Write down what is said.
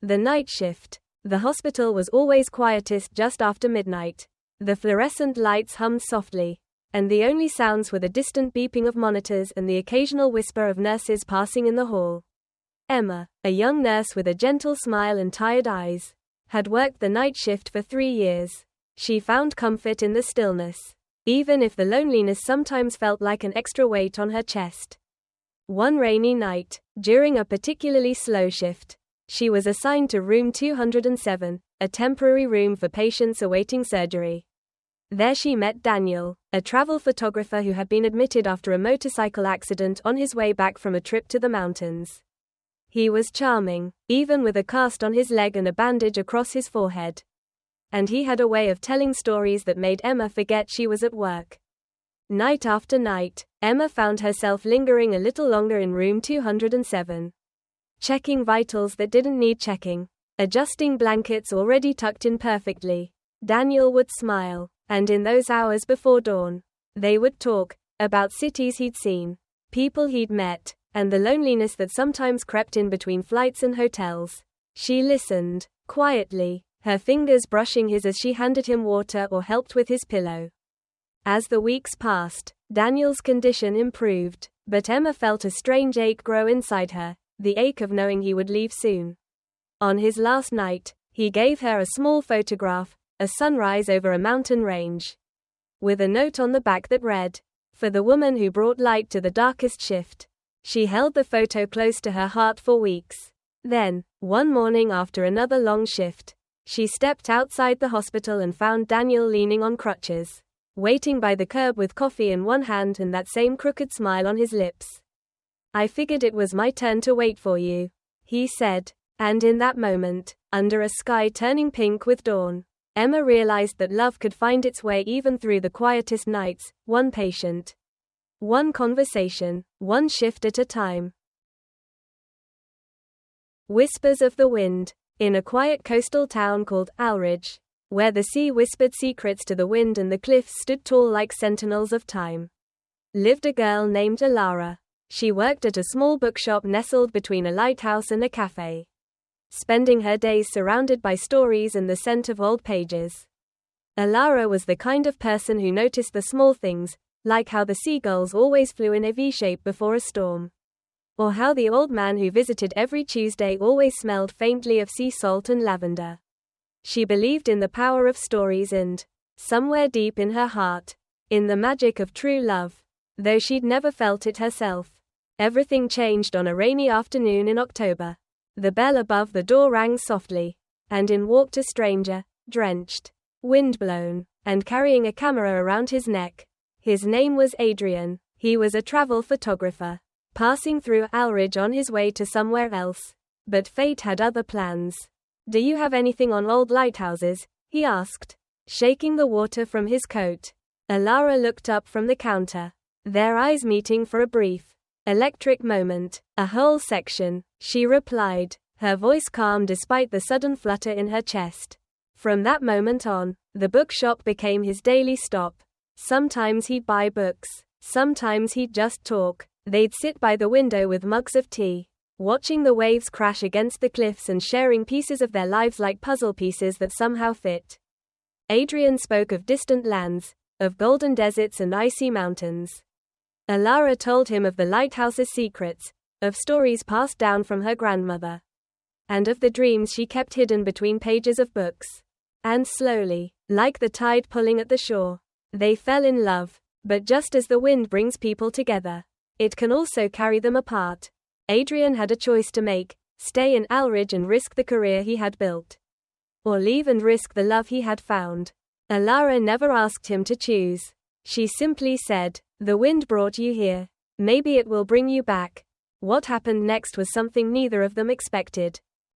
The night shift. The hospital was always quietest just after midnight. The fluorescent lights hummed softly, and the only sounds were the distant beeping of monitors and the occasional whisper of nurses passing in the hall. Emma, a young nurse with a gentle smile and tired eyes, had worked the night shift for 3 years. She found comfort in the stillness, even if the loneliness sometimes felt like an extra weight on her chest. One rainy night, during a particularly slow shift, she was assigned to room 207, a temporary room for patients awaiting surgery. There she met Daniel, a travel photographer who had been admitted after a motorcycle accident on his way back from a trip to the mountains. He was charming, even with a cast on his leg and a bandage across his forehead. And he had a way of telling stories that made Emma forget she was at work. Night after night, Emma found herself lingering a little longer in room 207. Checking vitals that didn't need checking. Adjusting blankets already tucked in perfectly. Daniel would smile, and in those hours before dawn, they would talk about cities he'd seen, people he'd met, and the loneliness that sometimes crept in between flights and hotels. She listened, quietly, her fingers brushing his as she handed him water or helped with his pillow. As the weeks passed, Daniel's condition improved, but Emma felt a strange ache grow inside her, the ache of knowing he would leave soon. On his last night, he gave her a small photograph, a sunrise over a mountain range, with a note on the back that read, "For the woman who brought light to the darkest shift." She held the photo close to her heart for weeks. Then, one morning after another long shift, she stepped outside the hospital and found Daniel leaning on crutches, waiting by the curb with coffee in one hand and that same crooked smile on his lips. "I figured it was my turn to wait for you," he said. And in that moment, under a sky turning pink with dawn, Emma realized that love could find its way even through the quietest nights, one patient, one conversation, one shift at a time. Whispers of the wind. In a quiet coastal town called Alridge, where the sea whispered secrets to the wind and the cliffs stood tall like sentinels of time, lived a girl named Alara. She worked at a small bookshop nestled between a lighthouse and a cafe, spending her days surrounded by stories and the scent of old pages. Alara was the kind of person who noticed the small things, like how the seagulls always flew in a V-shape before a storm, or how the old man who visited every Tuesday always smelled faintly of sea salt and lavender. She believed in the power of stories and, somewhere deep in her heart, in the magic of true love, though she'd never felt it herself. Everything changed on a rainy afternoon in October. The bell above the door rang softly, and in walked a stranger, drenched, windblown, and carrying a camera around his neck. His name was Adrian. He was a travel photographer, passing through Alridge on his way to somewhere else. But fate had other plans. "Do you have anything on old lighthouses?" he asked, shaking the water from his coat. Alara looked up from the counter, their eyes meeting for a brief, electric moment. "A whole section," she replied, her voice calm despite the sudden flutter in her chest. From that moment on, the bookshop became his daily stop. Sometimes he'd buy books, sometimes he'd just talk. They'd sit by the window with mugs of tea, watching the waves crash against the cliffs and sharing pieces of their lives like puzzle pieces that somehow fit. Adrian spoke of distant lands, of golden deserts and icy mountains. Alara told him of the lighthouse's secrets, of stories passed down from her grandmother, and of the dreams she kept hidden between pages of books. And slowly, like the tide pulling at the shore, they fell in love. But just as the wind brings people together, it can also carry them apart. Adrian had a choice to make: stay in Alridge and risk the career he had built, or leave and risk the love he had found. Alara never asked him to choose. She simply said, "The wind brought you here. Maybe it will bring you back." What happened next was something neither of them expected.